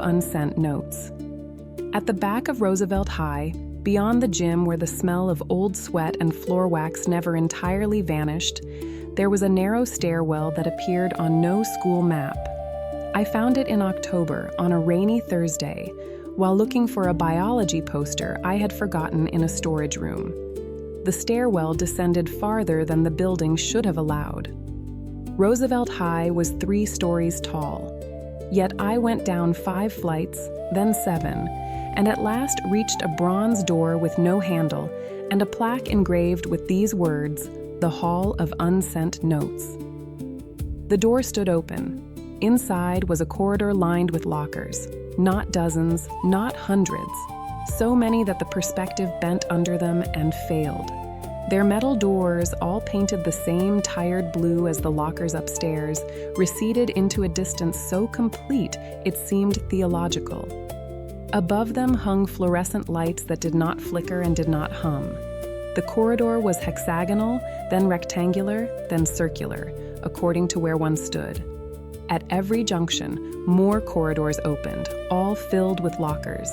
unsent notes. At the back of Roosevelt High, beyond the gym where the smell of old sweat and floor wax never entirely vanished, there was a narrow stairwell that appeared on no school map. I found it in October on a rainy Thursday while looking for a biology poster I had forgotten in a storage room. The stairwell descended farther than the building should have allowed. Roosevelt High was 3 stories tall, yet I went down 5 flights, then 7, and at last reached a bronze door with no handle and a plaque engraved with these words, "The Hall of Unsent Notes." The door stood open. Inside was a corridor lined with lockers, not dozens, not hundreds, so many that the perspective bent under them and failed. Their metal doors, all painted the same tired blue as the lockers upstairs, receded into a distance so complete it seemed theological. Above them hung fluorescent lights that did not flicker and did not hum. The corridor was hexagonal, then rectangular, then circular, according to where one stood. At every junction, more corridors opened, all filled with lockers.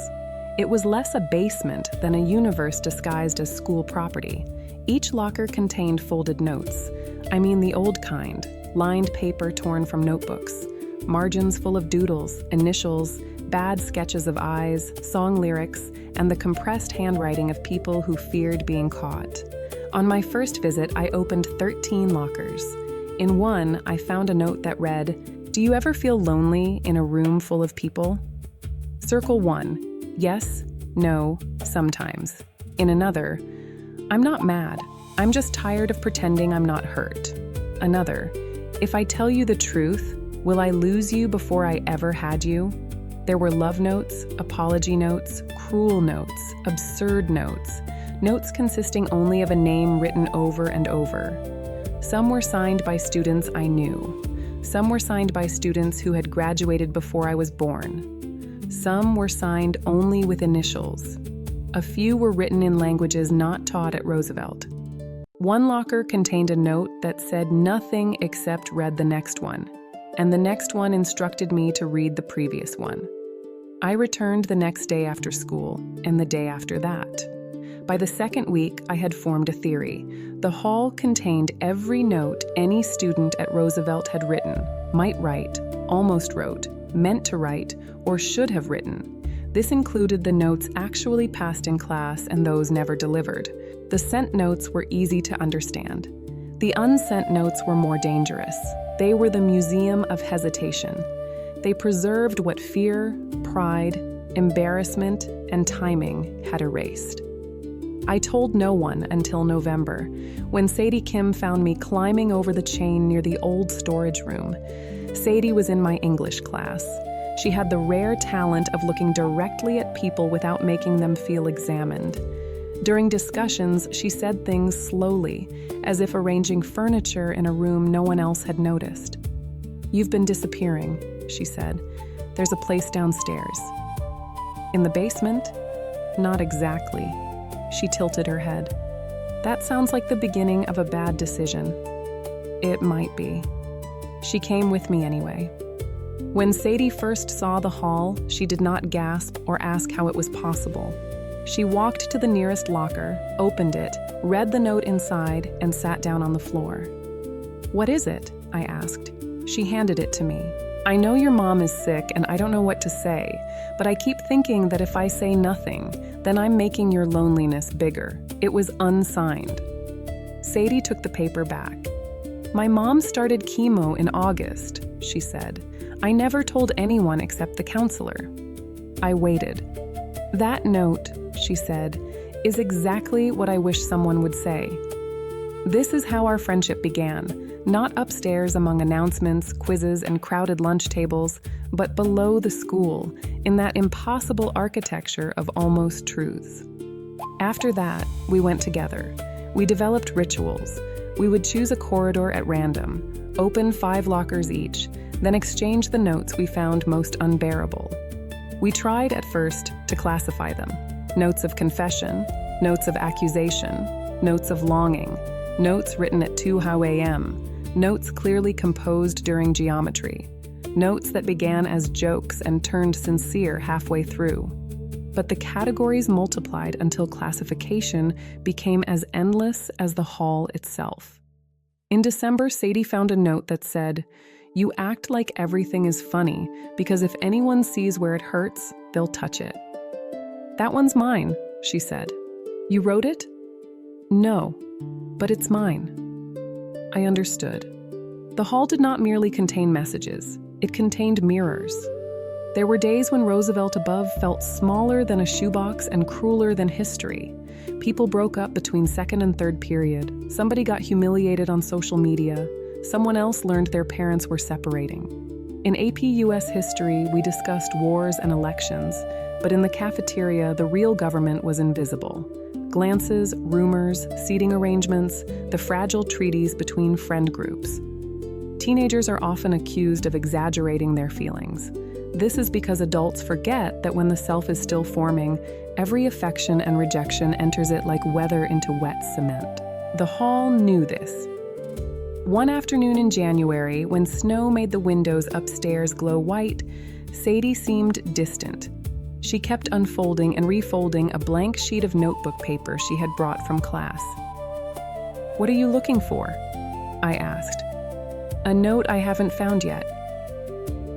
It was less a basement than a universe disguised as school property. Each locker contained folded notes. I mean the old kind, lined paper torn from notebooks, margins full of doodles, initials, bad sketches of eyes, song lyrics, and the compressed handwriting of people who feared being caught. On my first visit, I opened 13 lockers. In one, I found a note that read, "Do you ever feel lonely in a room full of people?" Circle 1, yes, no, sometimes. In another, "I'm not mad, I'm just tired of pretending I'm not hurt." Another, "If I tell you the truth, will I lose you before I ever had you?" There were love notes, apology notes, cruel notes, absurd notes, notes consisting only of a name written over and over. Some were signed by students I knew. Some were signed by students who had graduated before I was born. Some were signed only with initials. A few were written in languages not taught at Roosevelt. One locker contained a note that said nothing except read the next one, and the next one instructed me to read the previous one. I returned the next day after school, and the day after that. By the second week, I had formed a theory. The hall contained every note any student at Roosevelt had written, might write, almost wrote, meant to write, or should have written. This included the notes actually passed in class and those never delivered. The sent notes were easy to understand. The unsent notes were more dangerous. They were the museum of hesitation. They preserved what fear, pride, embarrassment, and timing had erased. I told no one until November, when Sadie Kim found me climbing over the chain near the old storage room. Sadie was in my English class. She had the rare talent of looking directly at people without making them feel examined. During discussions, she said things slowly, as if arranging furniture in a room no one else had noticed. "You've been disappearing," she said. "There's a place downstairs." "In the basement?" "Not exactly." She tilted her head. "That sounds like the beginning of a bad decision." "It might be." She came with me anyway. When Sadie first saw the hall, she did not gasp or ask how it was possible. She walked to the nearest locker, opened it, read the note inside, and sat down on the floor. "What is it?" I asked. She handed it to me. "I know your mom is sick and I don't know what to say, but I keep thinking that if I say nothing, then I'm making your loneliness bigger." It was unsigned. Sadie took the paper back. "My mom started chemo in August," she said. "I never told anyone except the counselor." I waited. "That note," she said, "is exactly what I wish someone would say." This is how our friendship began, not upstairs among announcements, quizzes, and crowded lunch tables, but below the school, in that impossible architecture of almost truths. After that, we went together. We developed rituals. We would choose a corridor at random, open 5 lockers each, then exchange the notes we found most unbearable. We tried at first to classify them. Notes of confession, notes of accusation, notes of longing, notes written at 2 a.m., notes clearly composed during geometry, notes that began as jokes and turned sincere halfway through. But the categories multiplied until classification became as endless as the hall itself. In December, Sadie found a note that said, "You act like everything is funny because if anyone sees where it hurts, they'll touch it." "That one's mine," she said. "You wrote it?" "No, but it's mine." I understood. The hall did not merely contain messages, it contained mirrors. There were days when Roosevelt above felt smaller than a shoebox and crueler than history. People broke up between second and third period. Somebody got humiliated on social media. Someone else learned their parents were separating. In AP US history, we discussed wars and elections, but in the cafeteria, the real government was invisible. Glances, rumors, seating arrangements, the fragile treaties between friend groups. Teenagers are often accused of exaggerating their feelings. This is because adults forget that when the self is still forming, every affection and rejection enters it like weather into wet cement. The hall knew this. One afternoon in January, when snow made the windows upstairs glow white, Sadie seemed distant. She kept unfolding and refolding a blank sheet of notebook paper she had brought from class. "What are you looking for?" I asked. "A note I haven't found yet."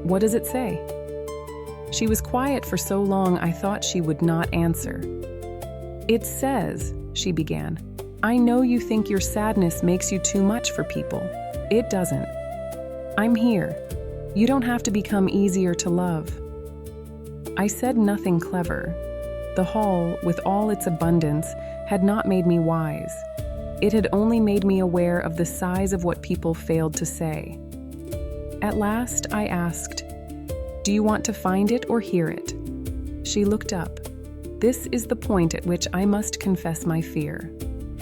"What does it say?" She was quiet for so long I thought she would not answer. "It says," she began, "I know you think your sadness makes you too much for people. It doesn't. I'm here. You don't have to become easier to love." I said nothing clever. The hall, with all its abundance, had not made me wise. It had only made me aware of the size of what people failed to say. At last, I asked, "Do you want to find it or hear it?" She looked up. This is the point at which I must confess my fear.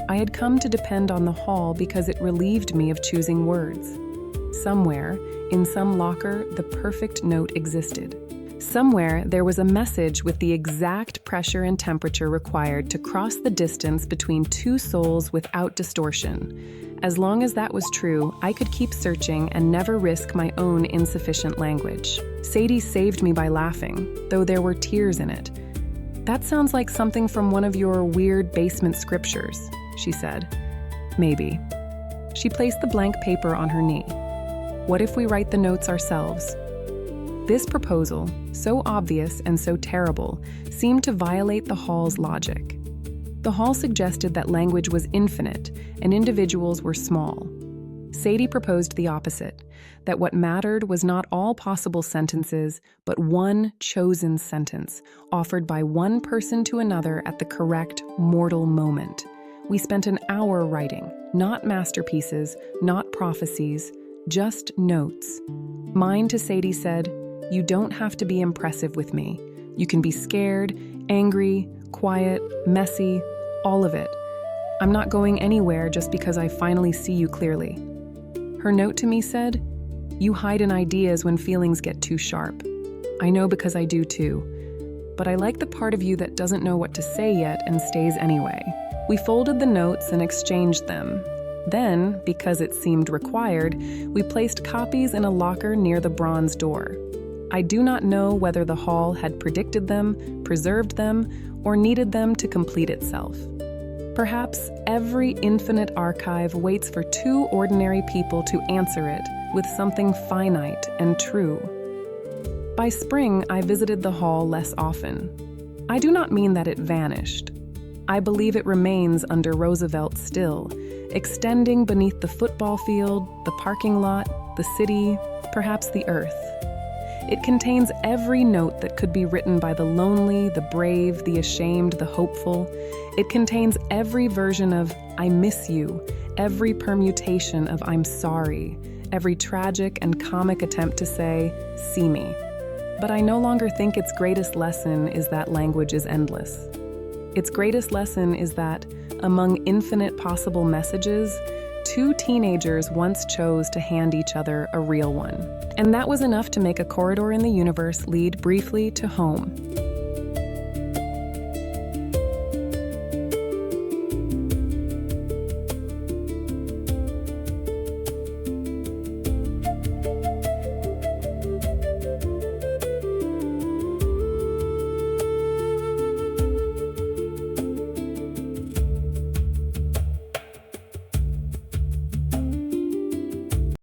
I had come to depend on the hall because it relieved me of choosing words. Somewhere, in some locker, the perfect note existed. Somewhere, there was a message with the exact pressure and temperature required to cross the distance between two souls without distortion. As long as that was true, I could keep searching and never risk my own insufficient language. Sadie saved me by laughing, though there were tears in it. "That sounds like something from one of your weird basement scriptures," she said. "Maybe." She placed the blank paper on her knee. "What if we write the notes ourselves?" This proposal, so obvious and so terrible, seemed to violate the hall's logic. The hall suggested that language was infinite and individuals were small. Sadie proposed the opposite, that what mattered was not all possible sentences, but one chosen sentence, offered by one person to another at the correct mortal moment. We spent an hour writing, not masterpieces, not prophecies, just notes. Mine to Sadie said, "You don't have to be impressive with me. You can be scared, angry, quiet, messy, all of it. I'm not going anywhere just because I finally see you clearly." Her note to me said, "You hide in ideas when feelings get too sharp. I know because I do too. But I like the part of you that doesn't know what to say yet and stays anyway." We folded the notes and exchanged them. Then, because it seemed required, we placed copies in a locker near the bronze door. I do not know whether the hall had predicted them, preserved them, or needed them to complete itself. Perhaps every infinite archive waits for two ordinary people to answer it with something finite and true. By spring, I visited the hall less often. I do not mean that it vanished. I believe it remains under Roosevelt still, extending beneath the football field, the parking lot, the city, perhaps the earth. It contains every note that could be written by the lonely, the brave, the ashamed, the hopeful. It contains every version of "I miss you," every permutation of "I'm sorry," every tragic and comic attempt to say, "See me." But I no longer think its greatest lesson is that language is endless. Its greatest lesson is that, among infinite possible messages, two teenagers once chose to hand each other a real one. And that was enough to make a corridor in the universe lead briefly to home.